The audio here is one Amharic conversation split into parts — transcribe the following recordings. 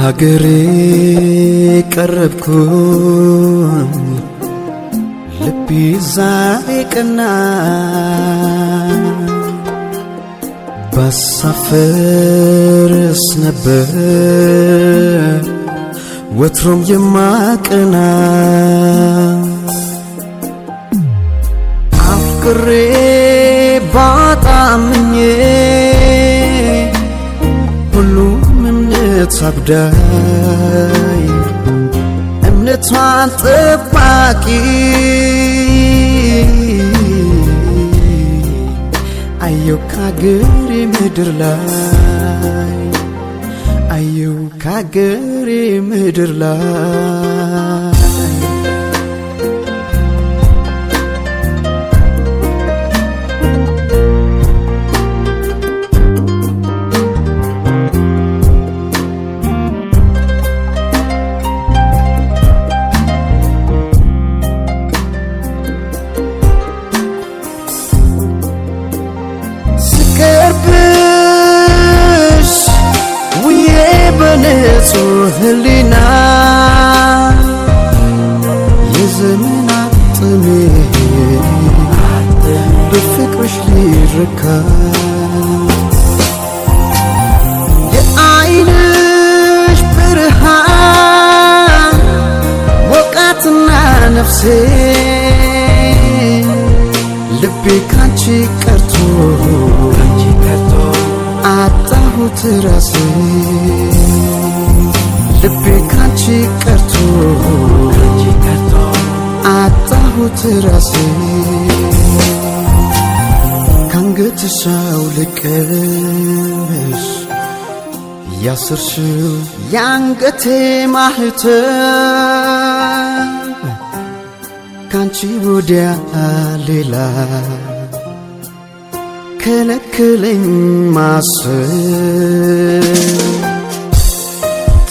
አገሬ ቀረብኩኝ ልቤ ዛሬ ቀና ባሳፍርስ ነበር ወትሮም የማቀና አፍቅሬ ባጣምኜ ሁሉም እምነት አብዳይ እምነቷን ጠባቂ አየው ካገሬ ምድር ላይ አየው ካገሬ ምድር ላይ በንጹህ ህሊና የዘመናት ጥሜ በፍቅርሽ ሊረካ የዓይንሽ ብርሃን ሞቃትና ነፍሴ ልቤ ካንቺ ቀርቶ አጣሁት ራሴ ልቤ ካንቺ ቀርቶ አጣሁት ራሴ ካንገትሽ አውልቀሽ ያሰርሽው ያንገቴ ማህተም ካንቺ ወዲያ ሌላ ከለከለኝ ማሰብ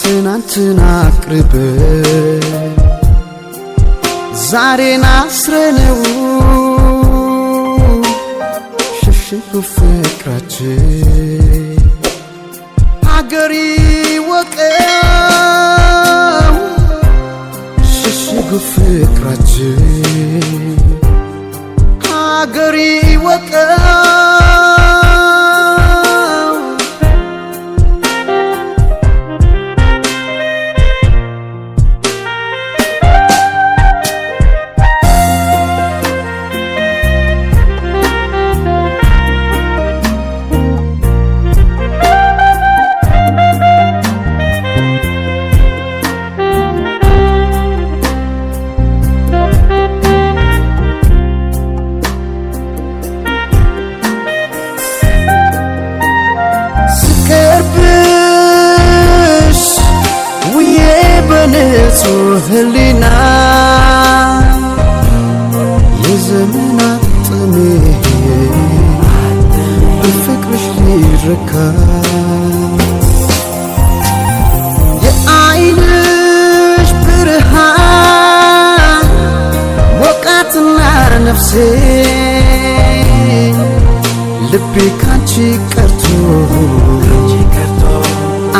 ትናንትና አቅርበ ዛሬን አስረነው ሸሽጉ ፍቅራችን አገሪ ወቀው ሸሽጉ ፍቅራችን አገሪ ወቀው በንጹህ ህሊና የዘመናት ጥሜ በፍቅርሽ ሊረካ የዓይንሽ ብርሃን ሞቃትና ነፍሴ ልቤ ካንቺ ቀርቶ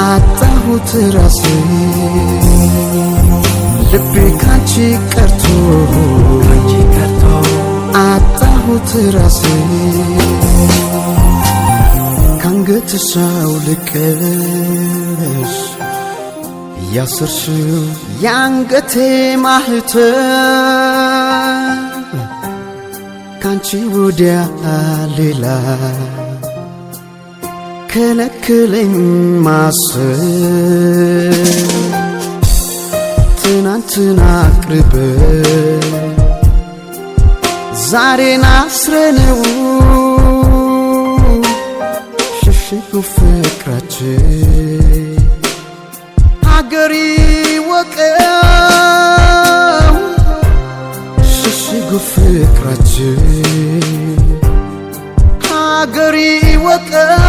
አጣሁት ራሴ ልቤ ካንቺ ቀርቶ አጣሁት ራሴ ካንገትሽ አውልቀሽ ያሰርሽው ያንገቴ ማህተም ካንቺ ወዲያ ሌላ ከለከለኝ ማሰብ ትናንትና አቅርበ ዛሬን አስረነው ሸሽጉ ፍቅራችን አገሪ ወቀው ሸሽጉ ፍቅራችን አገሪ ወቀው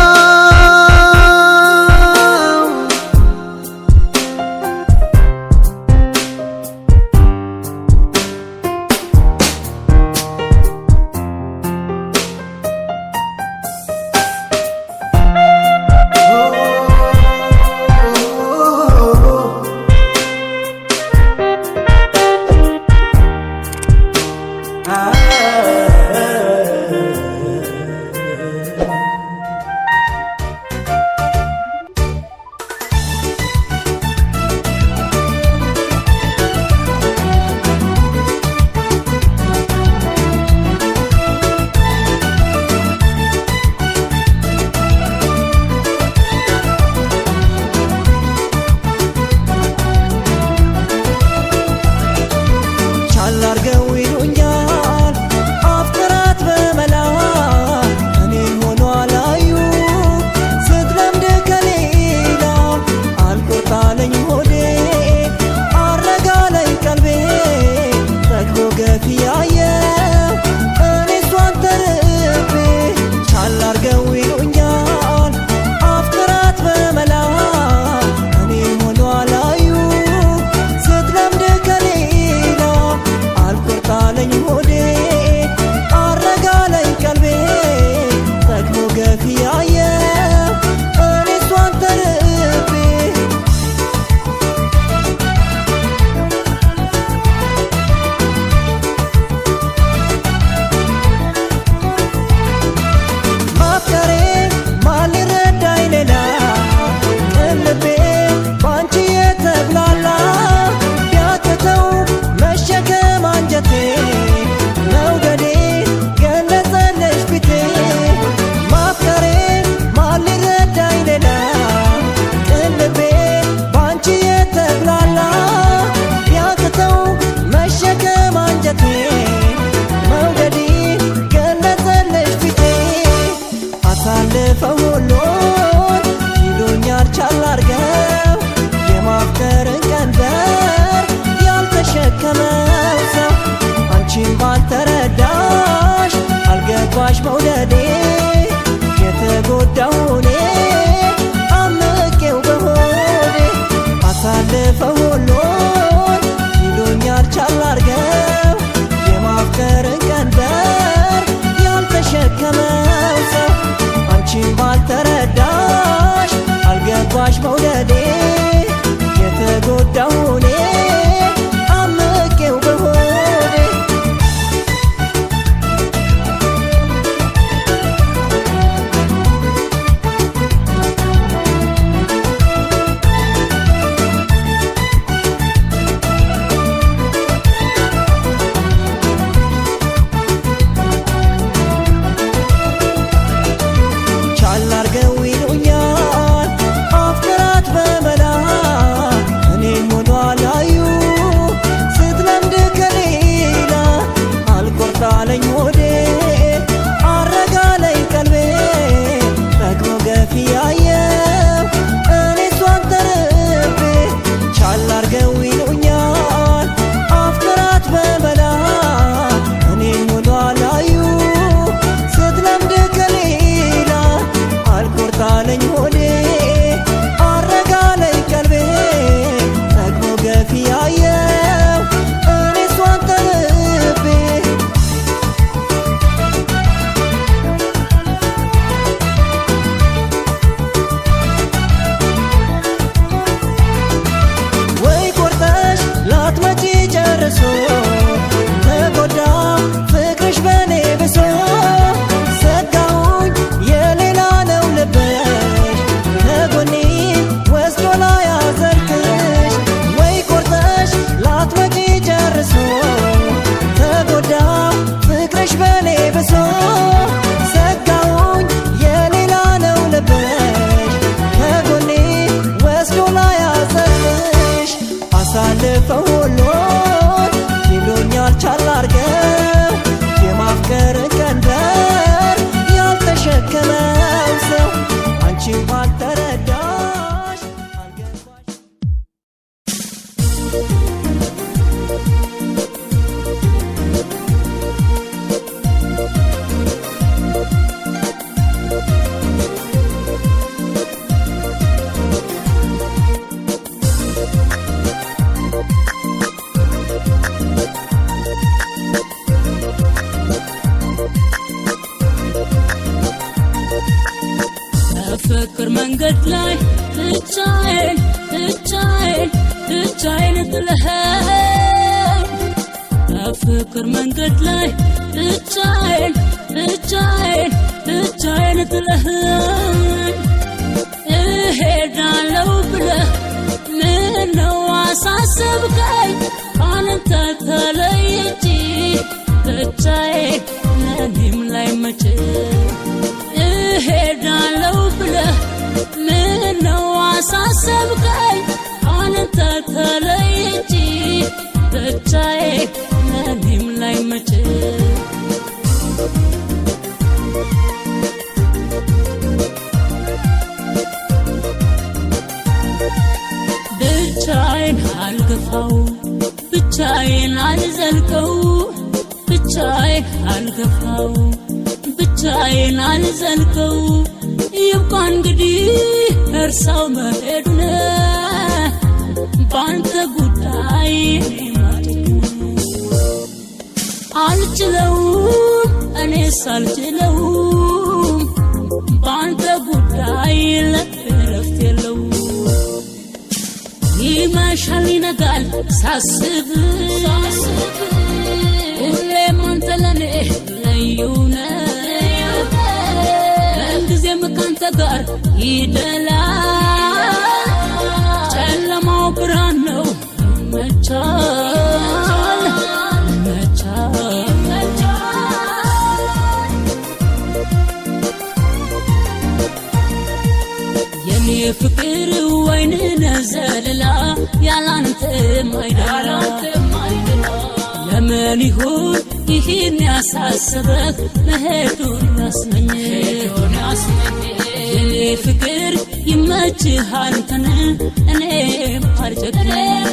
ላይ ብቻዬን ጥለኸኝ በፍቅር መንገድ ላይ ብቻዬን ጥለኸኝ እሄዳለሁ ብለህ ምነው አሳሰብከኝ ካንተ ተለይቼ ብቻዬን ለኔም ላይ መቼ እሄዳለሁ ብለህ ምነው አሳሰብከኝ ካንተ ተለይቼ ብቻዬን ለኔም ላይ መቼ ብቻዬን አልገፋው ብቻዬን አልዘልቀው ብቻዬን አልገፋው ብቻዬን አልዘልቀው ይብቃ እንግዲህ እርሳው መሄዱን ባንተ ጉዳይ አልችለውም እኔስ አልችለውም ባንተ ጉዳይ ለእረፍት የለውም ይመሻል ይነጋል ሳስብ ሁሌም አንተ ለኔ ልዩ ነህ ምንጊዜም ካንተ ጋር ይደላል ጨለማው ብርሃን ነው ይመቻል የኔ ፍቅር ወይን ነዘለላ ያላንተ ማይደላ ለምን ይሁን ይህን ያሳሰበህ መሄዱን ያስመኝ የኔ ፍቅር ይመችሃል አንተን እኔም አልጨክንም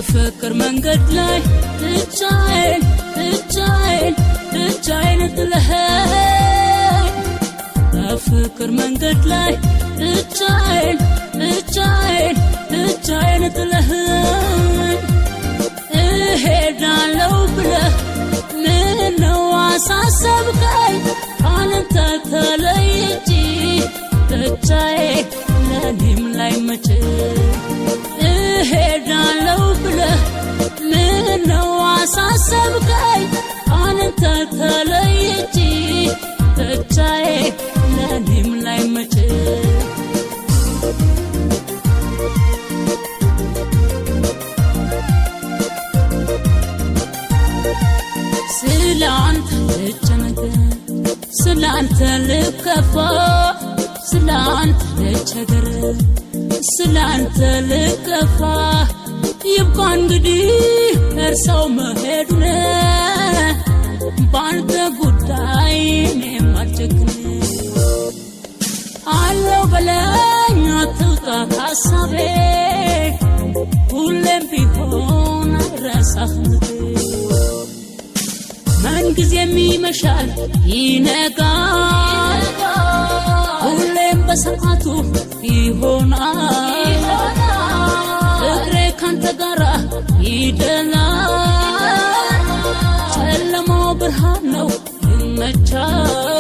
ፍቅር መንገድ ላይ ብቻዬን ጥለኸኝ በፍቅር መንገድ ላይ ብቻዬን ጥለኸኝ እሄዳለሁ ብለህ ምነው አሳሰብከኝ ካንተ ተለይቼ ብቻዬን ለኔም ላይ መቼ እሄዳለሁ ብለህ ምነው አሳሰብከኝ ካንተ ተለይቼ ብቻዬን ለኔም ላይ መቼ ስላንተ ልጨነቅ ስላንተ ልከፋ ስላንተ ልቸገር ስላንተ ልከፋ ይብቃ እንግዲህ እርሳው መሄዱን ባንተ ጉዳይ እኔም አልጨክንም አለው በለኝ አትውጣ ከሀሳቤ ሁሌም ቢሆን አይረሳህም ምንጊዜም ይመሻል ይነጋል ሁሌም በሰዓቱ ይሆናል ፍቅሬ ካንተ ጋራ ይደላል ጨለማው ብርሃን ነው ይመቻል